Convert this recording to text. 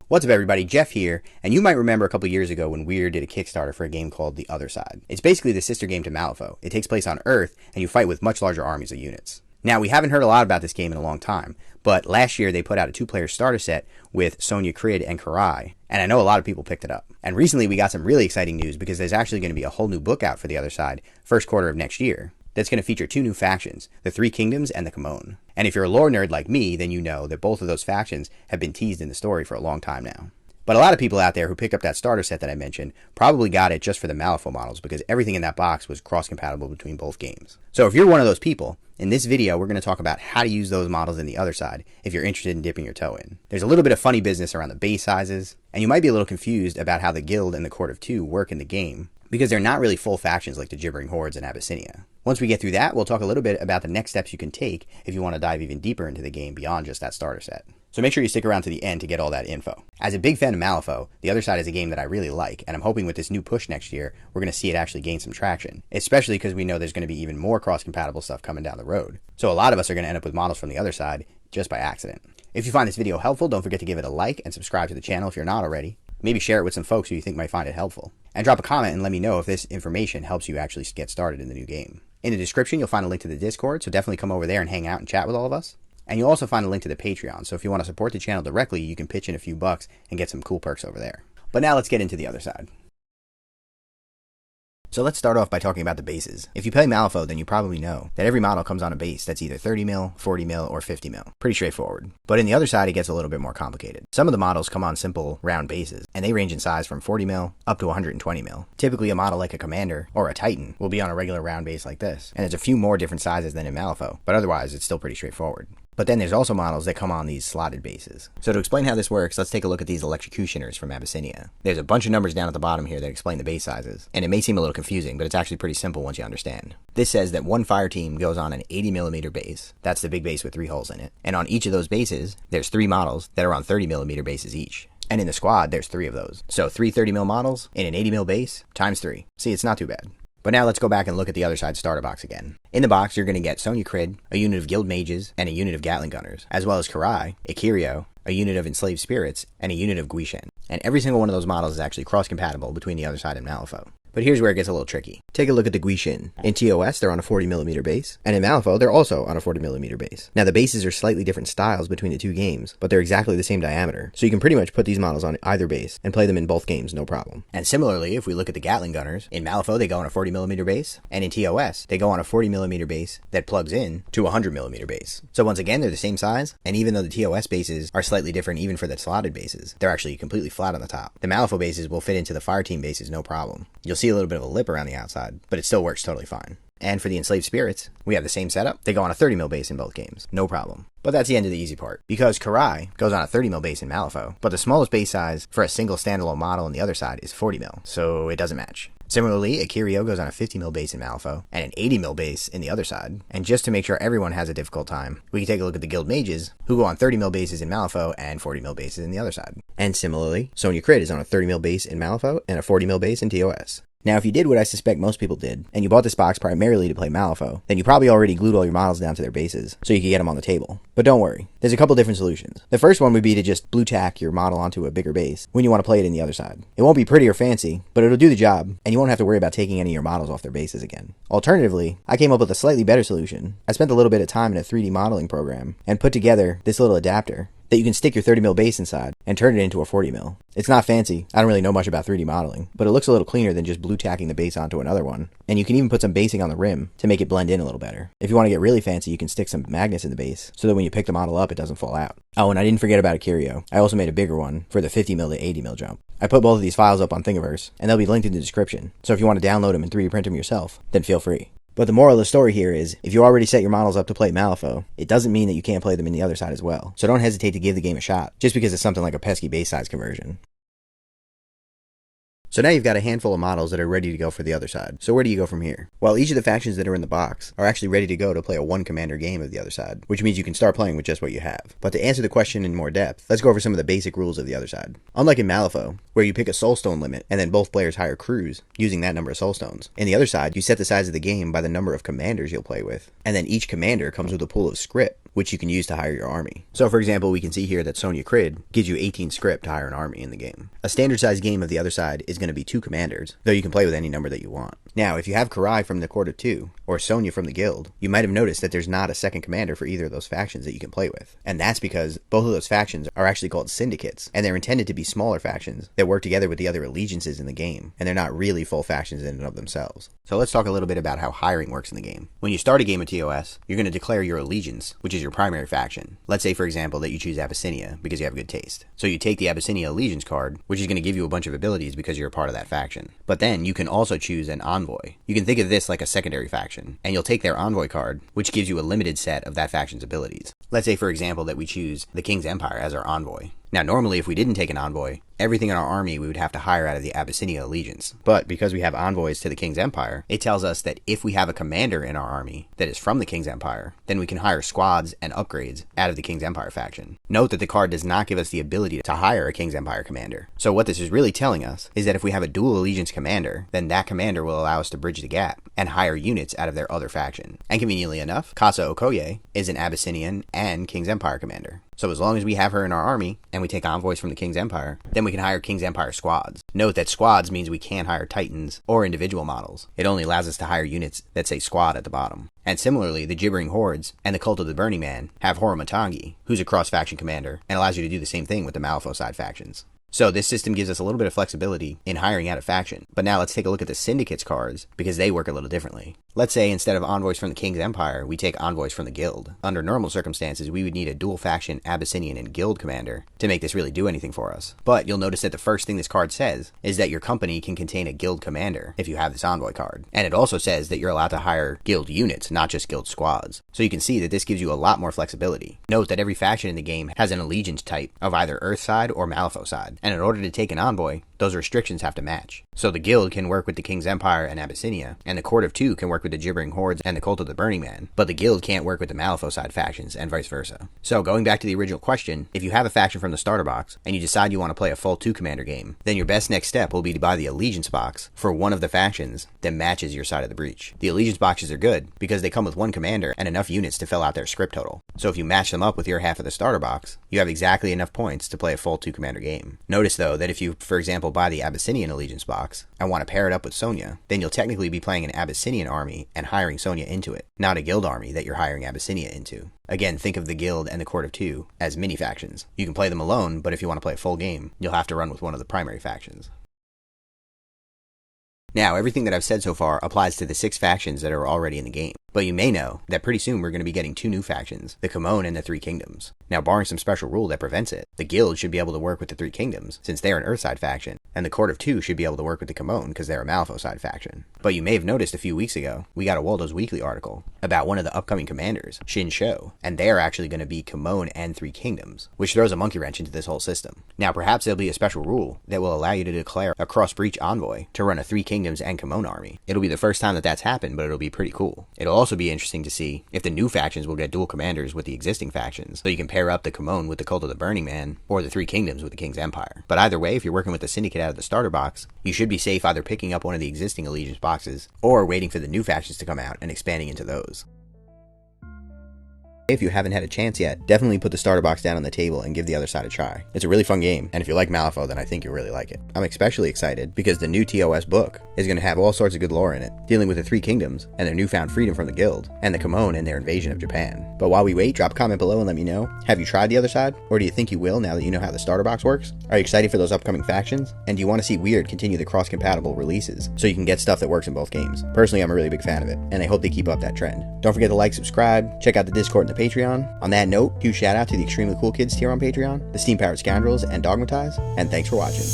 What's up everybody, Jeff here, and you might remember a couple years ago when Weird did a Kickstarter for a game called The Other Side. It's basically the sister game to Malifaux. It takes place on Earth, and you fight with much larger armies of units. Now, we haven't heard a lot about this game in a long time, but last year they put out a 2-player starter set with Sonya Crid and Karai, and I know a lot of people picked it up. And recently we got some really exciting news because there's actually going to be a whole new book out for The Other Side, first quarter of next year. That's going to feature 2 new factions, the Three Kingdoms and the Camone. And if you're a lore nerd like me, then you know that both of those factions have been teased in the story for a long time now. But a lot of people out there who pick up that starter set that I mentioned probably got it just for the Malifaux models because everything in that box was cross-compatible between both games. So if you're one of those people, in this video we're going to talk about how to use those models in The Other Side if you're interested in dipping your toe in. There's a little bit of funny business around the base sizes, and you might be a little confused about how the Guild and the Court of Two work in the game because they're not really full factions like the Gibbering Hordes and Abyssinia. Once we get through that, we'll talk a little bit about the next steps you can take if you want to dive even deeper into the game beyond just that starter set. So make sure you stick around to the end to get all that info. As a big fan of Malifaux, The Other Side is a game that I really like, and I'm hoping with this new push next year, we're going to see it actually gain some traction, especially because we know there's going to be even more cross-compatible stuff coming down the road. So a lot of us are going to end up with models from The Other Side just by accident. If you find this video helpful, don't forget to give it a like and subscribe to the channel if you're not already. Maybe share it with some folks who you think might find it helpful. And drop a comment and let me know if this information helps you actually get started in the new game. In the description, you'll find a link to the Discord, so definitely come over there and hang out and chat with all of us. And you'll also find a link to the Patreon, so if you want to support the channel directly, you can pitch in a few bucks and get some cool perks over there. But now let's get into The Other Side. So let's start off by talking about the bases. If you play Malifaux, then you probably know that every model comes on a base that's either 30 mil, 40 mil, or 50 mil. Pretty straightforward. But in The Other Side, it gets a little bit more complicated. Some of the models come on simple, round bases, and they range in size from 40 mil up to 120 mil. Typically, a model like a Commander or a Titan will be on a regular round base like this, and there's a few more different sizes than in Malifaux, but otherwise, it's still pretty straightforward. But then there's also models that come on these slotted bases. So to explain how this works, let's take a look at these Electrocutioners from Abyssinia. There's a bunch of numbers down at the bottom here that explain the base sizes, and it may seem a little confusing, but it's actually pretty simple once you understand. This says that one fire team goes on an 80mm base. That's the big base with 3 holes in it. And on each of those bases, there's 3 models that are on 30mm bases each. And in the squad, there's 3 of those. So 3 30mm models in an 80mm base times 3. See, it's not too bad. But now let's go back and look at The Other Side starter box again. In the box, you're going to get Sonya Crid, a unit of Guild Mages, and a unit of Gatling Gunners, as well as Karai, a Kirio, a unit of Enslaved Spirits, and a unit of Guishen. And every single one of those models is actually cross-compatible between The Other Side and Malifaux. But here's where it gets a little tricky. Take a look at the Guishen. In TOS, they're on a 40mm base, and in Malifaux, they're also on a 40mm base. Now, the bases are slightly different styles between the 2 games, but they're exactly the same diameter, so you can pretty much put these models on either base and play them in both games, no problem. And similarly, if we look at the Gatling Gunners, in Malifaux, they go on a 40mm base, and in TOS, they go on a 40mm base that plugs in to a 100mm base. So once again, they're the same size, and even though the TOS bases are slightly different even for the slotted bases, they're actually completely flat on the top. The Malifaux bases will fit into the Fireteam bases no problem. You'll see a little bit of a lip around the outside, but it still works totally fine. And for the Enslaved Spirits, we have the same setup. They go on a 30mm base in both games, no problem. But that's the end of the easy part, because Karai goes on a 30mm base in Malifaux, but the smallest base size for a single standalone model on The Other Side is 40mm, so it doesn't match. Similarly, a Kirio goes on a 50mm base in Malifaux, and an 80mm base in The Other Side. And just to make sure everyone has a difficult time, we can take a look at the Guild Mages, who go on 30mm bases in Malifaux and 40mm bases in The Other Side. And similarly, Sonya Crid is on a 30mm base in Malifaux and a 40mm base in TOS. Now, if you did what I suspect most people did, and you bought this box primarily to play Malifaux, then you probably already glued all your models down to their bases, so you could get them on the table. But don't worry, there's a couple different solutions. The first one would be to just blue tack your model onto a bigger base when you want to play it in The Other Side. It won't be pretty or fancy, but it'll do the job, and you won't have to worry about taking any of your models off their bases again. Alternatively, I came up with a slightly better solution. I spent a little bit of time in a 3D modeling program, and put together this little adapter that you can stick your 30mm base inside and turn it into a 40mm. It's not fancy, I don't really know much about 3D modeling, but it looks a little cleaner than just blue tacking the base onto another one. And you can even put some basing on the rim to make it blend in a little better. If you want to get really fancy, you can stick some magnets in the base so that when you pick the model up, it doesn't fall out. Oh, and I didn't forget about a Kirio. I also made a bigger one for the 50mm to 80mm jump. I put both of these files up on Thingiverse, and they'll be linked in the description, so if you want to download them and 3D print them yourself, then feel free. But the moral of the story here is, if you already set your models up to play Malifaux, it doesn't mean that you can't play them in The Other Side as well. So don't hesitate to give the game a shot, just because it's something like a pesky base size conversion. So now you've got a handful of models that are ready to go for The Other Side. So where do you go from here? Well, each of the factions that are in the box are actually ready to go to play a 1-commander game of The Other Side, which means you can start playing with just what you have. But to answer the question in more depth, let's go over some of the basic rules of The Other Side. Unlike in Malifaux, where you pick a soulstone limit and then both players hire crews using that number of soulstones, in The Other Side, you set the size of the game by the number of commanders you'll play with, and then each commander comes with a pool of script, which you can use to hire your army. So for example, we can see here that Sonia Crid gives you 18 script to hire an army in the game. A standard sized game of the other side is going to be 2 commanders, though you can play with any number that you want. Now, if you have Karai from the Court of Two, or Sonia from the Guild, you might have noticed that there's not a second commander for either of those factions that you can play with. And that's because both of those factions are actually called syndicates, and they're intended to be smaller factions that work together with the other allegiances in the game, and they're not really full factions in and of themselves. So let's talk a little bit about how hiring works in the game. When you start a game of TOS, you're going to declare your allegiance, which is your primary faction. Let's say, for example, that you choose Abyssinia because you have good taste. So you take the Abyssinia allegiance card, which is going to give you a bunch of abilities because you're a part of that faction. But then you can also choose an envoy. You can think of this like a secondary faction, and you'll take their envoy card, which gives you a limited set of that faction's abilities. Let's say, for example, that we choose the King's Empire as our envoy. Now, normally, if we didn't take an envoy, everything in our army we would have to hire out of the Abyssinia allegiance. But because we have envoys to the King's Empire, it tells us that if we have a commander in our army that is from the King's Empire, then we can hire squads and upgrades out of the King's Empire faction. Note that the card does not give us the ability to hire a King's Empire commander. So what this is really telling us is that if we have a dual allegiance commander, then that commander will allow us to bridge the gap and hire units out of their other faction. And conveniently enough, Kasa Okoye is an Abyssinian and King's Empire commander. So as long as we have her in our army, and we take envoys from the King's Empire, then we can hire King's Empire squads. Note that squads means we can't hire titans or individual models. It only allows us to hire units that say squad at the bottom. And similarly, the Gibbering Hordes and the Cult of the Burning Man have Horomatangi, who's a cross-faction commander, and allows you to do the same thing with the Malifaux side factions. So this system gives us a little bit of flexibility in hiring out a faction. But now let's take a look at the syndicates cards, because they work a little differently. Let's say instead of envoys from the King's Empire, we take envoys from the Guild. Under normal circumstances, we would need a dual faction Abyssinian and Guild commander to make this really do anything for us. But you'll notice that the first thing this card says is that your company can contain a Guild commander if you have this envoy card. And it also says that you're allowed to hire Guild units, not just Guild squads. So you can see that this gives you a lot more flexibility. Note that every faction in the game has an allegiance type of either Earthside or Malifaux side. And in order to take an envoy, those restrictions have to match. So the Guild can work with the King's Empire and Abyssinia, and the Court of Two can work with the Gibbering Hordes and the Cult of the Burning Man, but the Guild can't work with the Malifaux side factions, and vice versa. So going back to the original question, if you have a faction from the starter box, and you decide you want to play a full 2-commander game, then your best next step will be to buy the Allegiance box for one of the factions that matches your side of the breach. The Allegiance boxes are good, because they come with 1 commander and enough units to fill out their script total. So if you match them up with your half of the starter box, you have exactly enough points to play a full 2-commander game. Notice though, that if you, for example, buy the Abyssinian Allegiance box and want to pair it up with Sonia, then you'll technically be playing an Abyssinian army and hiring Sonia into it, not a Guild army that you're hiring Abyssinia into. Again, think of the Guild and the Court of Two as mini factions. You can play them alone, but if you want to play a full game, you'll have to run with one of the primary factions. Now, everything that I've said so far applies to the 6 factions that are already in the game. But you may know that pretty soon we're going to be getting 2 new factions, the Camone and the Three Kingdoms. Now, barring some special rule that prevents it, the Guild should be able to work with the Three Kingdoms, since they're an Earthside faction, and the Court of Two should be able to work with the Camone because they're a Malifaux side faction. But you may have noticed a few weeks ago, we got a Waldo's Weekly article about one of the upcoming commanders, Shin Sho, and they're actually going to be Camone and Three Kingdoms, which throws a monkey wrench into this whole system. Now, perhaps there'll be a special rule that will allow you to declare a cross-breach envoy to run a Three Kingdoms and Camone army. It'll be the first time that that's happened, but it'll be pretty cool. It'll also be interesting to see if the new factions will get dual commanders with the existing factions, so you can pair up the Camone with the Cult of the Burning Man, or the Three Kingdoms with the King's Empire. But either way, if you're working with the Syndicate out of the starter box, you should be safe either picking up one of the existing Allegiance boxes, or waiting for the new factions to come out and expanding into those. If you haven't had a chance yet, definitely put the starter box down on the table and give the other side a try. It's a really fun game, and if you like Malifaux, then I think you'll really like it. I'm especially excited because the new TOS book is going to have all sorts of good lore in it, dealing with the Three Kingdoms and their newfound freedom from the Guild, and the Camone and their invasion of Japan. But while we wait, drop a comment below and let me know, have you tried the other side? Or do you think you will now that you know how the starter box works? Are you excited for those upcoming factions? And do you want to see Wyrd continue the cross-compatible releases so you can get stuff that works in both games? Personally, I'm a really big fan of it, and I hope they keep up that trend. Don't forget to like, subscribe, check out the Discord and the Patreon. On that note, huge shout out to the Extremely Cool Kids tier on Patreon, the Steam Powered Scoundrels, and Dogmatize, and thanks for watching.